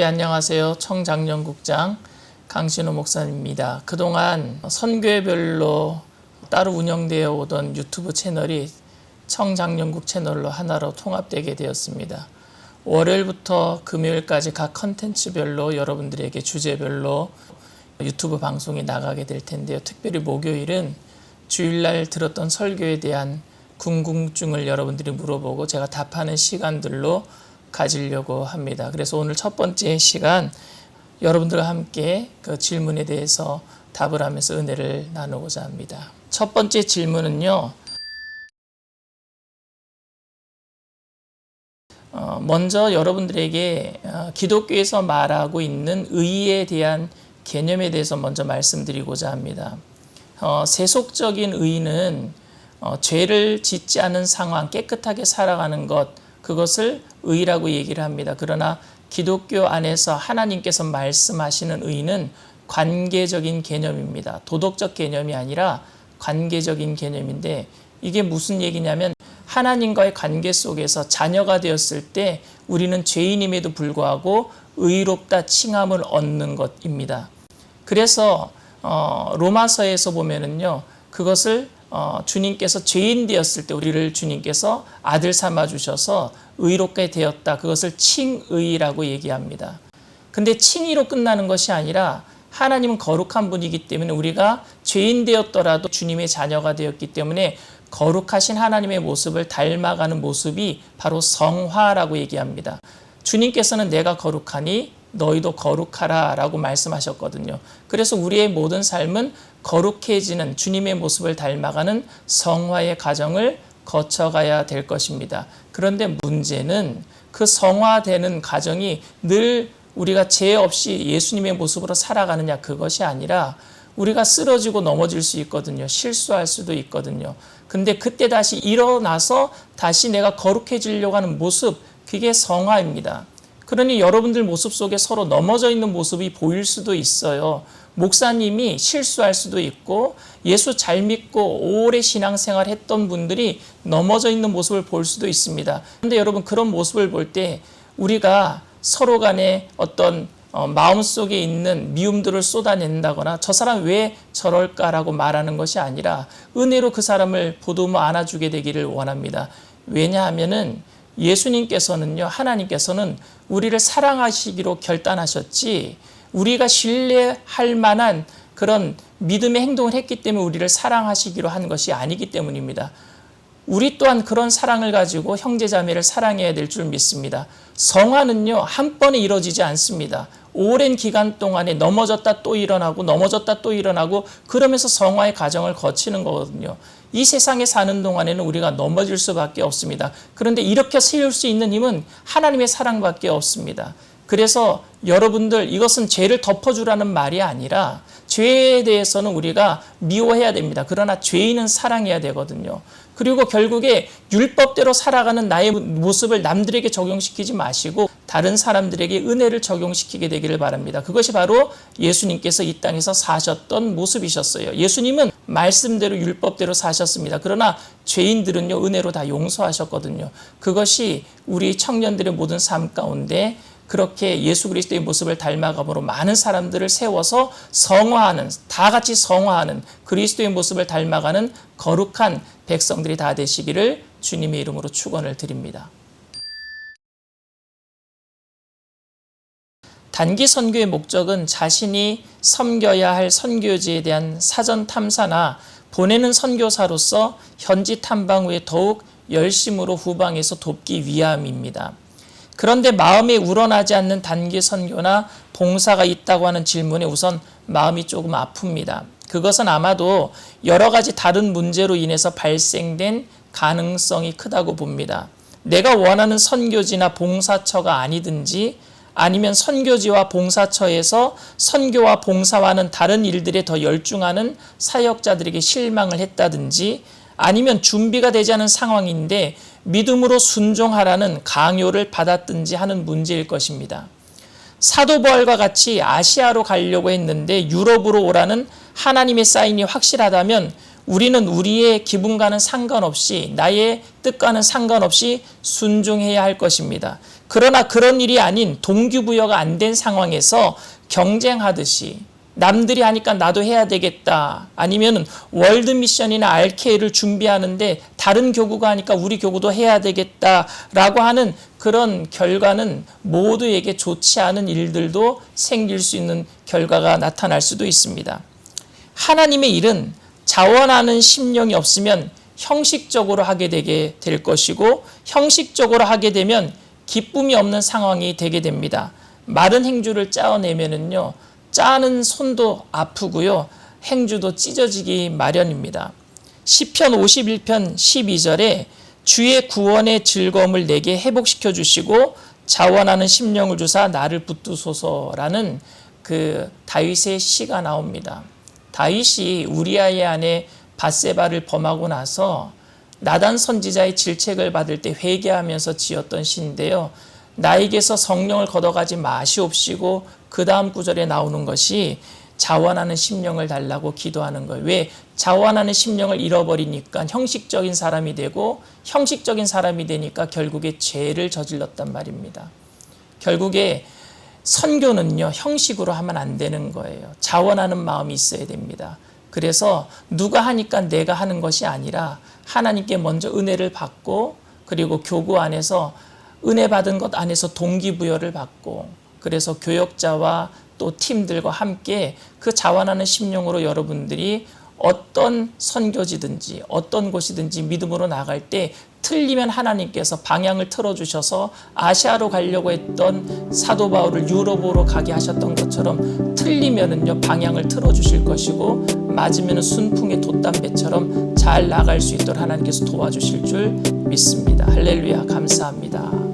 네, 안녕하세요. 청장년국장 강신호 목사입니다. 그동안 선교회별로 따로 운영되어 오던 유튜브 채널이 청장년국 채널로 하나로 통합되게 되었습니다. 월요일부터 금요일까지 각 컨텐츠별로 여러분들에게 주제별로 유튜브 방송이 나가게 될 텐데요. 특별히 목요일은 주일날 들었던 설교에 대한 궁금증을 여러분들이 물어보고 제가 답하는 시간들로 가지려고 합니다. 그래서 오늘 첫 번째 시간 여러분들과 함께 그 질문에 대해서 답을 하면서 은혜를 나누고자 합니다. 첫 번째 질문은요. 먼저 여러분들에게 기독교에서 말하고 있는 의에 대한 개념에 대해서 먼저 말씀드리고자 합니다. 세속적인 의는 죄를 짓지 않은 상황, 깨끗하게 살아가는 것, 그것을 의라고 얘기를 합니다. 그러나 기독교 안에서 하나님께서 말씀하시는 의는 관계적인 개념입니다. 도덕적 개념이 아니라 관계적인 개념인데 이게 무슨 얘기냐면 하나님과의 관계 속에서 자녀가 되었을 때 우리는 죄인임에도 불구하고 의롭다 칭함을 얻는 것입니다. 그래서 로마서에서 보면은요, 그것을 주님께서 죄인 되었을 때 우리를 주님께서 아들 삼아 주셔서 의롭게 되었다. 그것을 칭의라고 얘기합니다. 근데 칭의로 끝나는 것이 아니라 하나님은 거룩한 분이기 때문에 우리가 죄인 되었더라도 주님의 자녀가 되었기 때문에 거룩하신 하나님의 모습을 닮아가는 모습이 바로 성화라고 얘기합니다. 주님께서는 내가 거룩하니 너희도 거룩하라 라고 말씀하셨거든요. 그래서 우리의 모든 삶은 거룩해지는 주님의 모습을 닮아가는 성화의 과정을 거쳐가야 될 것입니다. 그런데 문제는 그 성화되는 과정이 늘 우리가 죄 없이 예수님의 모습으로 살아가느냐, 그것이 아니라 우리가 쓰러지고 넘어질 수 있거든요. 실수할 수도 있거든요. 근데 그때 다시 일어나서 다시 내가 거룩해지려고 하는 모습, 그게 성화입니다. 그러니 여러분들 모습 속에 서로 넘어져 있는 모습이 보일 수도 있어요. 목사님이 실수할 수도 있고 예수 잘 믿고 오래 신앙생활 했던 분들이 넘어져 있는 모습을 볼 수도 있습니다. 그런데 여러분, 그런 모습을 볼 때 우리가 서로 간에 어떤 마음속에 있는 미움들을 쏟아낸다거나 저 사람 왜 저럴까라고 말하는 것이 아니라 은혜로 그 사람을 보듬어 안아주게 되기를 원합니다. 왜냐하면은 예수님께서는요, 하나님께서는 우리를 사랑하시기로 결단하셨지 우리가 신뢰할 만한 그런 믿음의 행동을 했기 때문에 우리를 사랑하시기로 한 것이 아니기 때문입니다. 우리 또한 그런 사랑을 가지고 형제자매를 사랑해야 될 줄 믿습니다. 성화는요, 한 번에 이루어지지 않습니다. 오랜 기간 동안에 넘어졌다 또 일어나고 넘어졌다 또 일어나고 그러면서 성화의 과정을 거치는 거거든요. 이 세상에 사는 동안에는 우리가 넘어질 수밖에 없습니다. 그런데 이렇게 세울 수 있는 힘은 하나님의 사랑밖에 없습니다. 그래서 여러분들, 이것은 죄를 덮어주라는 말이 아니라 죄에 대해서는 우리가 미워해야 됩니다. 그러나 죄인은 사랑해야 되거든요. 그리고 결국에 율법대로 살아가는 나의 모습을 남들에게 적용시키지 마시고 다른 사람들에게 은혜를 적용시키게 되기를 바랍니다. 그것이 바로 예수님께서 이 땅에서 사셨던 모습이셨어요. 예수님은 말씀대로 율법대로 사셨습니다. 그러나 죄인들은요, 은혜로 다 용서하셨거든요. 그것이 우리 청년들의 모든 삶 가운데 그렇게 예수 그리스도의 모습을 닮아감으로 많은 사람들을 세워서 성화하는, 다 같이 성화하는 그리스도의 모습을 닮아가는 거룩한 백성들이 다 되시기를 주님의 이름으로 축원을 드립니다. 단기 선교의 목적은 자신이 섬겨야 할 선교지에 대한 사전 탐사나 보내는 선교사로서 현지 탐방 후에 더욱 열심으로 후방에서 돕기 위함입니다. 그런데 마음에 우러나지 않는 단기 선교나 봉사가 있다고 하는 질문에 우선 마음이 조금 아픕니다. 그것은 아마도 여러 가지 다른 문제로 인해서 발생된 가능성이 크다고 봅니다. 내가 원하는 선교지나 봉사처가 아니든지 아니면 선교지와 봉사처에서 선교와 봉사와는 다른 일들에 더 열중하는 사역자들에게 실망을 했다든지 아니면 준비가 되지 않은 상황인데 믿음으로 순종하라는 강요를 받았든지 하는 문제일 것입니다. 사도 바울과 같이 아시아로 가려고 했는데 유럽으로 오라는 하나님의 사인이 확실하다면 우리는 우리의 기분과는 상관없이 나의 뜻과는 상관없이 순종해야 할 것입니다. 그러나 그런 일이 아닌 동기부여가 안 된 상황에서 경쟁하듯이 남들이 하니까 나도 해야 되겠다. 아니면 월드미션이나 RK를 준비하는데 다른 교구가 하니까 우리 교구도 해야 되겠다라고 하는 그런 결과는 모두에게 좋지 않은 일들도 생길 수 있는 결과가 나타날 수도 있습니다. 하나님의 일은 자원하는 심령이 없으면 형식적으로 하게 되게 될 것이고, 형식적으로 하게 되면 기쁨이 없는 상황이 되게 됩니다. 마른 행주를 짜어내면은요, 짜는 손도 아프고요, 행주도 찢어지기 마련입니다. 시편 51편 12절에 주의 구원의 즐거움을 내게 회복시켜 주시고 자원하는 심령을 주사 나를 붙드소서라는 그 다윗의 시가 나옵니다. 다윗이 우리아의 아내 밧세바를 범하고 나서 나단 선지자의 질책을 받을 때 회개하면서 지었던 시인데요. 나에게서 성령을 걷어가지 마시옵시고 그 다음 구절에 나오는 것이 자원하는 심령을 달라고 기도하는 거예요. 왜? 자원하는 심령을 잃어버리니까 형식적인 사람이 되고, 형식적인 사람이 되니까 결국에 죄를 저질렀단 말입니다. 결국에 선교는요, 형식으로 하면 안 되는 거예요. 자원하는 마음이 있어야 됩니다. 그래서 누가 하니까 내가 하는 것이 아니라 하나님께 먼저 은혜를 받고, 그리고 교구 안에서 은혜 받은 것 안에서 동기부여를 받고, 그래서 교역자와 또 팀들과 함께 그 자원하는 심령으로 여러분들이 어떤 선교지든지 어떤 곳이든지 믿음으로 나갈 때 틀리면 하나님께서 방향을 틀어주셔서 아시아로 가려고 했던 사도 바울을 유럽으로 가게 하셨던 것처럼 틀리면은요 방향을 틀어주실 것이고, 맞으면 순풍의 돛담배처럼 잘 나갈 수 있도록 하나님께서 도와주실 줄 믿습니다. 할렐루야, 감사합니다.